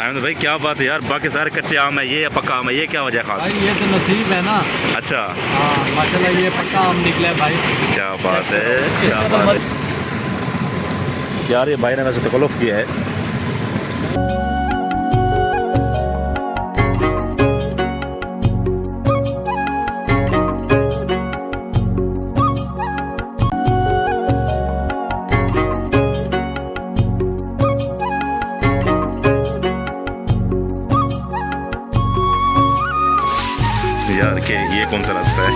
अहमद भाई क्या बात है यार, बाकी सारे कच्चे आम है, ये पक्का आम है, ये क्या वजह खास? भाई ये तो नसीब है ना। अच्छा हाँ माशाल्लाह ये पक्का आम निकला है भाई। क्या बात है, क्या बात है यार, ये भाई ने वैसे तकल्लुफ़ किया है। यार के ये कौन सा रास्ता है?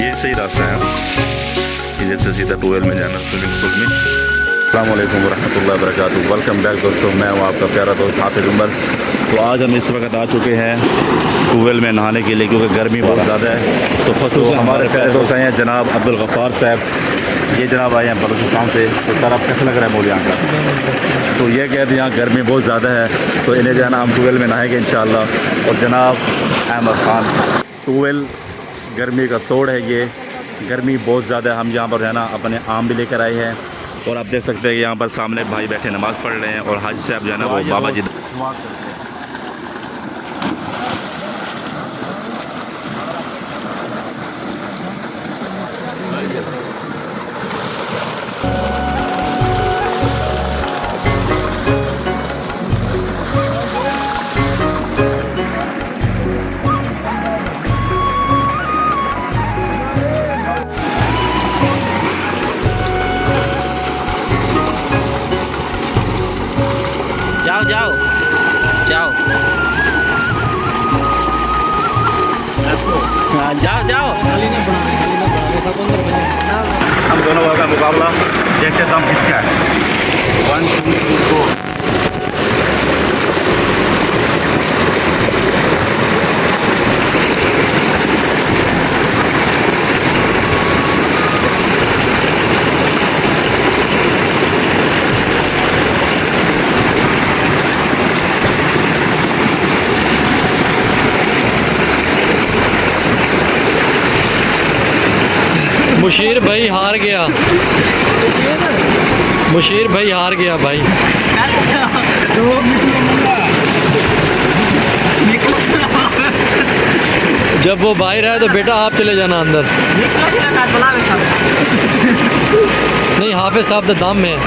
ये सही रास्ता है, इधर से सीधा टूवेल में जाना स्विमिंग पूल में। अस्सलाम वालेकुम वरहमतुल्लाहि वबरकातुहू। वेलकम बैक दोस्तों, मैं हूँ आपका प्यारा दोस्त हाफिज़ उमर। तो आज हम इस वक्त आ चुके हैं टूवेल में नहाने के लिए, क्योंकि गर्मी बहुत ज़्यादा है। तो ख़ुसूसन हमारे प्यारे दोस्त आए हैं जनाब अब्दुल गफ़ार साहब, ये जनाब आए हैं बलूचिस्तान से। तो सर आप कैसा लग रहा है मूल यहाँ का? तो ये कहते हैं यहाँ गर्मी बहुत ज़्यादा है, तो इन्हें जो है ना हम टूवेल में नहाएंगे इंशाअल्लाह। और जनाब अहमद खान, टूवेल गर्मी का तोड़ है, ये गर्मी बहुत ज़्यादा है। हम यहाँ पर है ना अपने आम भी लेकर आए हैं, और आप देख सकते हैं कि यहाँ पर सामने भाई बैठे नमाज़ पढ़ रहे हैं, और हाजी साहब जो है ना वो बाबा जी। जाओ जाओ जाओ, हाँ जाओ जाओ। हम दोनों का मुकाबला देखते दम किसका है। 1 2 3 4। मुशीर भाई हार गया, मुशीर भाई हार गया भाई। जब वो बाहर है तो बेटा आप चले जाना अंदर। नहीं हाफिज साहब तो दम में है।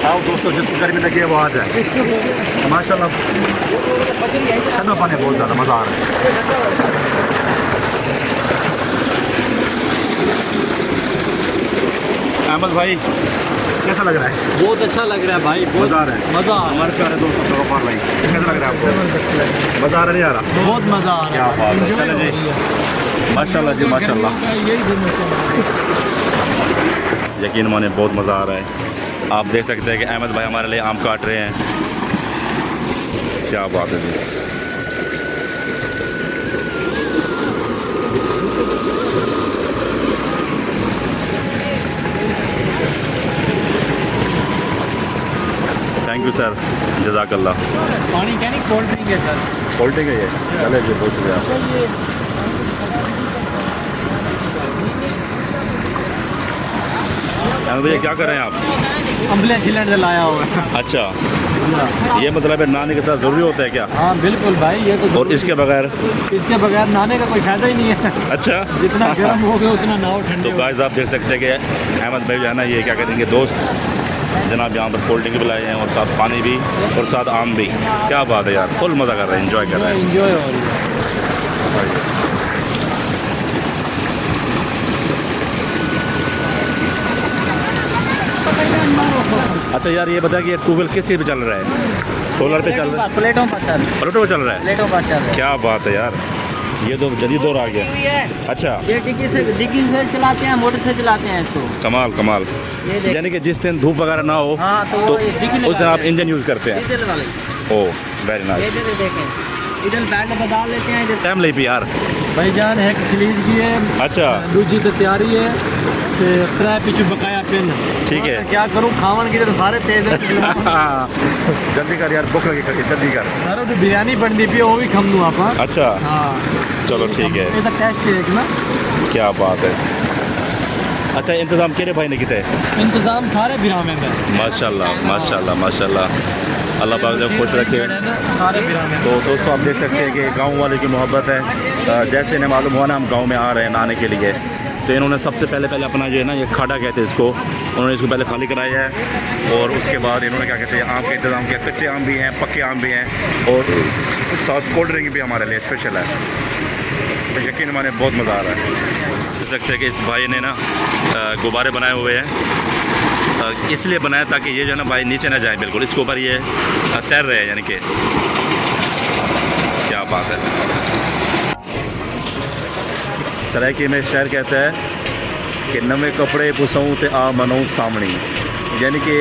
आओ दोस्तों, जिसको गर्मी लगी है वो आ जाए। माशाल्लाह ठंडा पानी बहुत ज़्यादा मज़ा आ रहा है। अहमद भाई कैसा लग रहा है? बहुत अच्छा लग रहा है भाई, बहुत मज़ा आ रहा है। मज़ा आ रहा हमारे प्यारे दोस्तों गफ़ार भाई कैसा लग रहा है आपको? मज़ा आ रहा नहीं आ रहा? है, बहुत मज़ा आ रहा क्या है। बात है, चलो जी माशाल्लाह जी माशाल्लाह। यकीन माने बहुत मज़ा आ रहा है। आप देख सकते हैं कि अहमद भाई हमारे लिए आम काट रहे हैं। क्या बात है जी। थैंक यू सर, जज़ाकल्लाह। पानी क्या नहीं, कोल्ड ड्रिंक है सर। कोल्ड ड्रिंक है ये? चले जी, बहुत शुक्रिया। भैया क्या कर रहे हैं आप? अम्बले छिलने लाया हुआ है। अच्छा, ये मतलब है नाने के साथ ज़रूरी होता है क्या? हाँ बिल्कुल भाई, ये तो और इसके बगैर? इसके बगैर नहाने का कोई फायदा ही नहीं है। अच्छा, जितना गर्म हो गया उतना नहाओ ठंडे। तो गाइस आप देख सकते हैं कि अहमद भाई जो है ना, ये क्या करेंगे दोस्त जनाब यहाँ पर कोल्ड ड्रिंक भी लाए हैं और साथ पानी भी और साथ आम भी। क्या बात है यार, फुल मज़ा कर रहे हैं, इंजॉय कर रहे हैं। एंजॉय हो रही है। अच्छा यार, ये बता कि ये ट्यूबवेल किस चीज़ पे चल रहा है? सोलर पे चल रहा है, प्लेटों पर चल प्लेटों पे चल रहा है। प्लेटों पर चल क्या बात है यार, ये तो जदीद दौर आ गया। अच्छा, ये डिग्गी से चलाते हैं, मोटर से चलाते हैं इसको। कमाल कमाल। ये देख, यानी कि जिस दिन धूप वगैरह ना हो हाँ तो तो ये डिग्गी उस दिन आप इंजन यूज़ करते हैं। डीजल वाले ओह वेरी ये नाइस। देखें, इधर बैंड बदल लेते हैं इधर। टाइम ले भी यार। भाईजान है चिलीज की है, अच्छा दूजी तो तैयारी है, ते त्रै पिछू बकाया पिन। ठीक है। क्या करूं, खावन की तो सारे तेज है। जल्दी कर यार, भुख लगी करके जल्दी कर। सर तो बिरयानी बननी पी वो भी खम दूं आप। अच्छा हाँ चलो ठीक है, ਇਹਦਾ टेस्ट है एक ना। क्या बात है। अच्छा, इंतज़ाम केरे भाई ने किए? इंतजाम सारे बिरामे में है। माशाल्लाह माशाल्लाह माशाल्लाह, अल्लाह पाक जब खुश रखे। सारे बिरामे तो दोस्तों आप देख सकते हैं कि गांव वाले की मोहब्बत है। जैसे इन्हें मालूम हुआ ना हम गांव में आ रहे हैं नहाने के लिए, तो इन्होंने सबसे पहले अपना जो है ना ये खाड़ा कहते हैं इसको, उन्होंने इसको पहले खाली कराया है और उसके बाद इन्होंने क्या कहते हैं आम का इंतज़ाम किया। कच्चे आम भी हैं, पक्के आम भी हैं और साथ कोल्ड ड्रिंक भी हमारे लिए स्पेशल है। तो यकीन माने बहुत मज़ा आ रहा है। देख सकते हैं कि इस भाई ने ना गुब्बारे बनाए हुए हैं, इसलिए बनाया ताकि ये जो है ना भाई नीचे ना जाए, बिल्कुल इसके ऊपर ये तैर रहे हैं, यानी कि क्या बात है। सरायकी में शहर कहता है कि नवे कपड़े पुसाऊँ तो आ मनाऊँ सामनी, यानी कि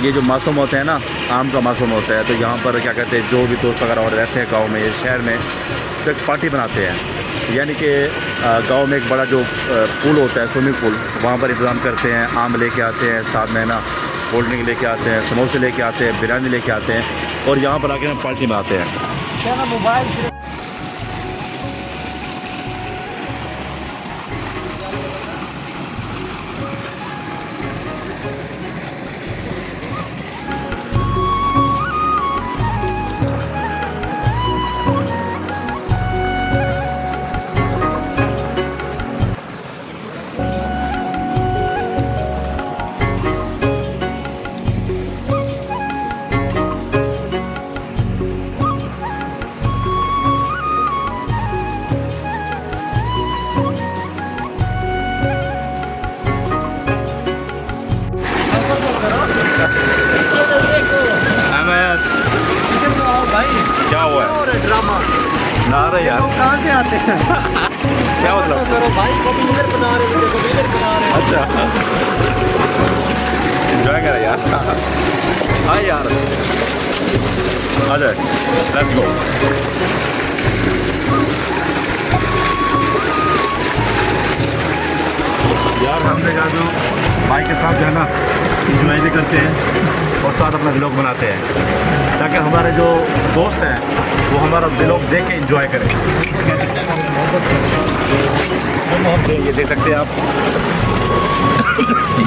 ये जो मासूम होते हैं ना, आम का मासूम होता है, तो यहाँ पर क्या कहते हैं जो भी दोस्त वगैरह और रहते हैं गाँव में, शहर में, तो एक पार्टी बनाते हैं। यानी कि गांव में एक बड़ा जो पूल होता है, स्विमिंग पूल, वहाँ पर इंतज़ाम करते हैं। आम लेके आते हैं, साथ में ना कोल्ड ड्रिंक लेके आते हैं, समोसे लेके आते हैं, बिरयानी लेके आते हैं और यहाँ पर आके ना पार्टी बनाते हैं। मोबाइल भाई क्या हुआ है? और ड्रामा ना रहे यार, कहाँ से आते हैं? क्या मतलब? करो भाई, कभी इधर बना रहे हैं, कभी इधर बना रहे हैं। अच्छा एंजॉय करें यार। हाँ यार, आ जाए, लेट्स गो। यार हमने कहा जो भाई के साथ जो है ना इंजॉय भी करते हैं और साथ अपना व्लॉग बनाते हैं, ताकि हमारे जो दोस्त हैं वो हमारा व्लॉग देख के इंजॉय करें। ये देख सकते हैं आप।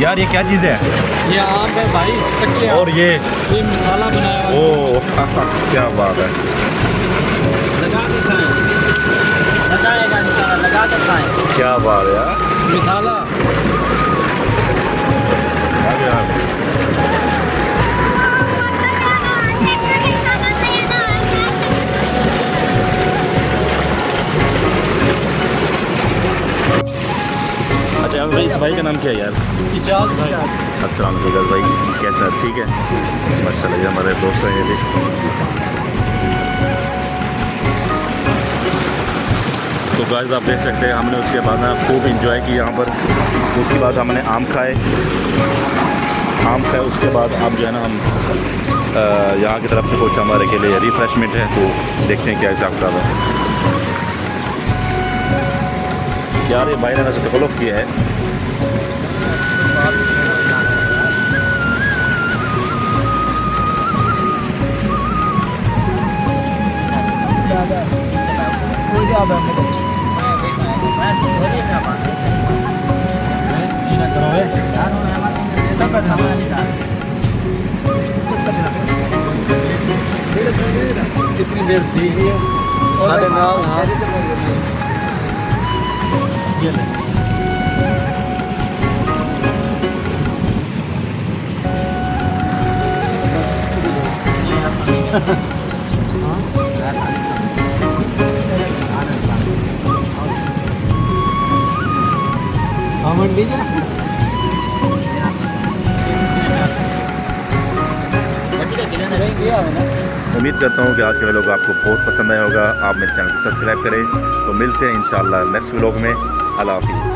यार ये क्या चीज़ है? ये आम है भाई, कच्चे आम। और ये मसाला बनाया हुआ है। ओ क्या बात है। लगा के खाएं, लगाएगा मसाला, लगा के खाएं क्या बात है यार। मसाला। आगे आगे। अच्छा भाई, इस भाई का नाम क्या है यार? इजाज़ भाई। अस्सलाम वालेकुम भाई, कैसा है? ठीक है माशाल्लाह, ये हमारे दोस्त हैं ये भी। तो गाइस आप देख सकते हैं हमने उसके बाद ना खूब इंजॉय की यहाँ पर। उसके बाद हमने आम खाए, उसके बाद अब जो है ना हम यहाँ की तरफ से कुछ हमारे के लिए रिफ्रेशमेंट है, तो देखते हैं क्या हिसाब किताब है। यार ये भाई ने ना तकल्लुफ़ किया है। कितनी देर थी साढ़े नाल। हाँ ये ले। मंडी का उम्मीद करता हूँ कि आज का व्लॉग आपको बहुत पसंद आया होगा। आप मेरे चैनल को सब्सक्राइब करें। तो मिलते हैं इंशाल्लाह नेक्स्ट व्लॉग में। अल्लाह हाफिज़।